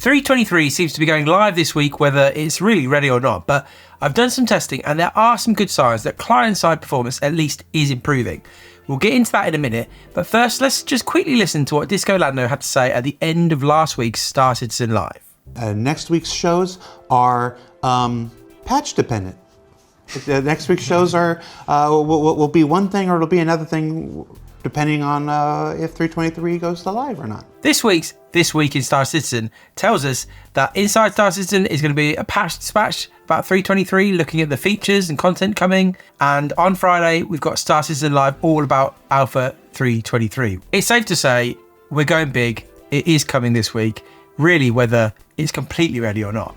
3.23 seems to be going live this week, whether it's really ready or not, but I've done some testing and there are some good signs that client-side performance at least is improving. We'll get into that in a minute, but first let's just quickly listen to what Disco Lando had to say at the end of last week's Star Citizen Live. Next week's shows are patch dependent. Next week's shows are will be one thing or it'll be another thing depending on if 3.23 goes to live or not. This week in Star Citizen tells us that inside Star Citizen is going to be a patch dispatch about 3.23, looking at the features and content coming. And on Friday, we've got Star Citizen Live all about Alpha 3.23. It's safe to say we're going big. It is coming this week, really, whether it's completely ready or not.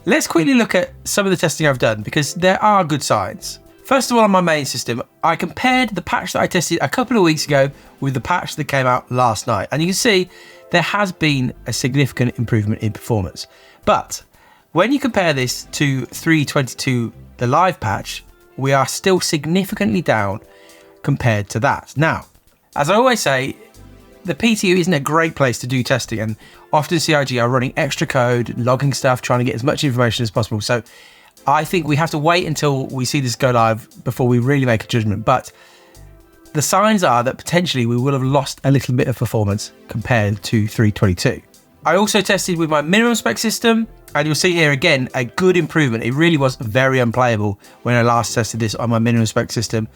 Let's quickly look at some of the testing I've done because there are good signs. First of all, on my main system, I compared the patch that I tested a couple of weeks ago with the patch that came out last night. And you can see there has been a significant improvement in performance. But when you compare this to 3.22, the live patch, we are still significantly down compared to that. Now, as I always say, the PTU isn't a great place to do testing, and often CIG are running extra code, logging stuff, trying to get as much information as possible. So I think we have to wait until we see this go live before we really make a judgment. But the signs are that potentially we will have lost a little bit of performance compared to 3.22. I also tested with my minimum spec system, and you'll see here again a good improvement. It really was very unplayable when I last tested this on my minimum spec system.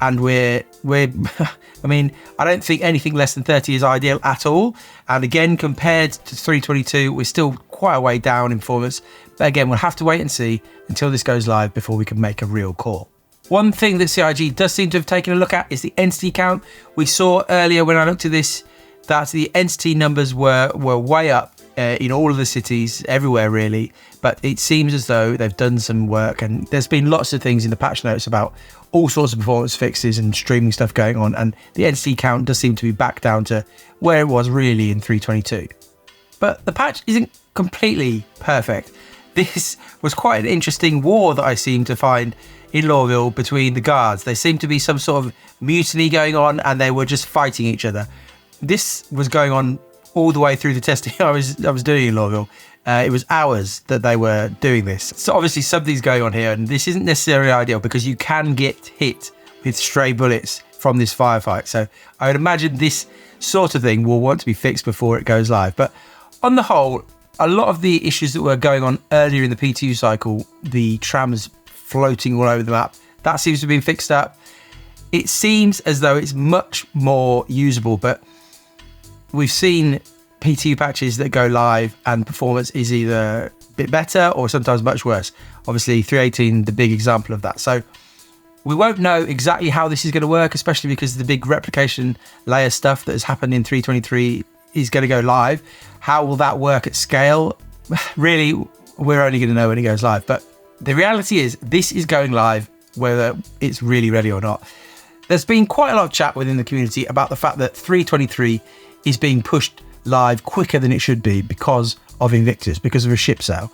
And we're I mean, I don't think anything less than 30 is ideal at all. And again, compared to 3.22, we're still quite a way down in performance. But again, we'll have to wait and see until this goes live before we can make a real call. One thing that CIG does seem to have taken a look at is the entity count. We saw earlier when I looked at this that the entity numbers were way up in all of the cities, everywhere really. But it seems as though they've done some work, and there's been lots of things in the patch notes about all sorts of performance fixes and streaming stuff going on, and the entity count does seem to be back down to where it was really in 3.22. But the patch isn't completely perfect. This was quite an interesting war that I seem to find in Lawville between the guards. There seemed to be some sort of mutiny going on, and they were just fighting each other. This was going on all the way through the testing I was doing in Lawville. It was hours that they were doing this. So obviously something's going on here, and this isn't necessarily ideal because you can get hit with stray bullets from this firefight. So I would imagine this sort of thing will want to be fixed before it goes live. But on the whole, a lot of the issues that were going on earlier in the PTU cycle, the trams floating all over the map, that seems to have been fixed up. It seems as though it's much more usable, but we've seen PTU patches that go live and performance is either a bit better or sometimes much worse. Obviously 3.18, the big example of that. So we won't know exactly how this is going to work, especially because the big replication layer stuff that has happened in 3.23 is going to go live. How will that work at scale? Really, we're only going to know when it goes live. But the reality is this is going live, whether it's really ready or not. There's been quite a lot of chat within the community about the fact that 3.23 is being pushed live quicker than it should be because of Invictus, because of a ship sale.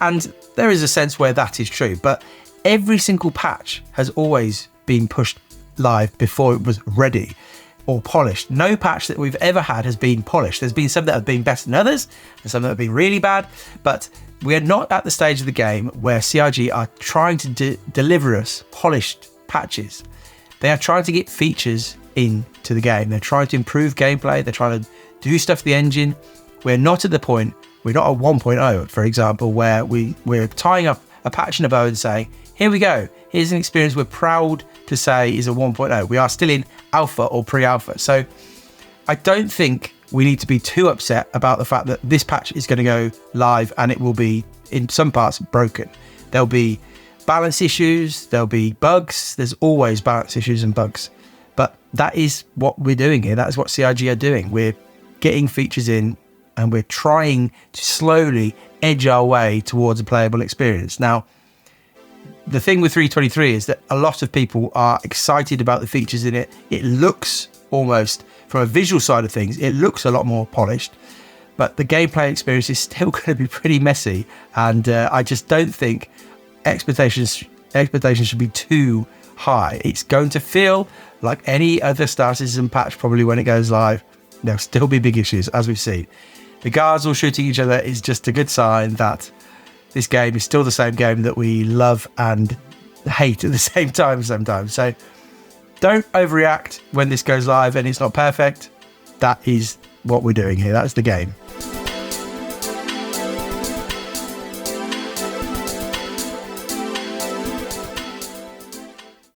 And there is a sense where that is true, but every single patch has always been pushed live before it was ready or polished. No patch that we've ever had has been polished. There's been some that have been better than others and some that have been really bad, but we are not at the stage of the game where CIG are trying to deliver us polished patches. They are trying to get features into the game. They're trying to improve gameplay. They're trying to do stuff to the engine. We're not at the point, we're not at 1.0, for example, where we're tying up a patch in a bow and saying, here we go, here's an experience we're proud to say is a 1.0. We are still in alpha or pre-alpha. So I don't think we need to be too upset about the fact that this patch is going to go live and it will be, in some parts, broken. There'll be balance issues, there'll be bugs. There's always balance issues and bugs. But that is what we're doing here. That is what CIG are doing. We're getting features in and we're trying to slowly edge our way towards a playable experience. Now, the thing with 3.23 is that a lot of people are excited about the features in it. It looks almost, from a visual side of things, it looks a lot more polished, but the gameplay experience is still going to be pretty messy. And I just don't think expectations should be too high. It's going to feel like any other Star Citizen patch probably when it goes live. There'll still be big issues, as we've seen. the guards all shooting each other is just a good sign that this game is still the same game that we love and hate at the same time sometimes. So don't overreact when this goes live and it's not perfect. That is what we're doing here. That's the game.